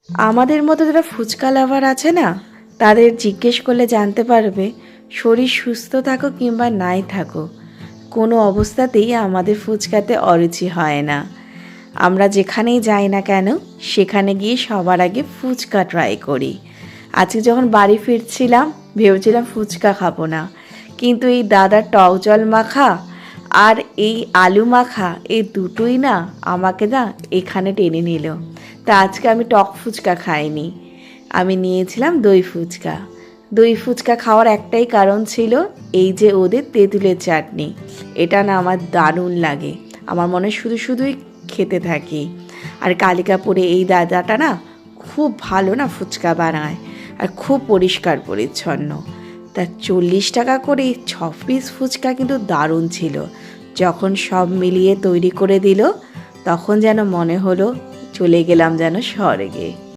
আমাদের মতো যারা ফুচকা লাভার আছে না, তাদের জিজ্ঞেস করলে জানতে পারবে, শরীর সুস্থ থাকো কিংবা নাই থাকো, কোনো অবস্থাতেই আমাদের ফুচকাতে অরুচি হয় না। আমরা যেখানেই যাই না কেন, সেখানে গিয়ে সবার আগে ফুচকা ট্রাই করি। আজকে যখন বাড়ি ফিরছিলাম, ভেবেছিলাম ফুচকা খাবো না, কিন্তু এই দাদার টক জল মাখা আর এই আলু মাখা, এই দুটোই না আমাকে না এখানে টেনে নিল। তা আজকে আমি টক ফুচকা খাইনি, আমি নিয়েছিলাম দই ফুচকা। দই ফুচকা খাওয়ার একটাই কারণ ছিল, এই যে ওদের তেঁতুলের চাটনি, এটা না আমার দারুণ লাগে। আমার মনে শুধু শুধুই খেতে থাকি। আর কালিকাপুরে এই দাদাটা না খুব ভালো না ফুচকা বানায়, আর খুব পরিষ্কার পরিচ্ছন্ন। তা 40 টাকা করে 6 পিস ফুচকা কিন্তু দারুণ ছিল। যখন সব মিলিয়ে তৈরি করে দিল, তখন যেন মনে হলো চলে গেলাম যেন স্বর্গে।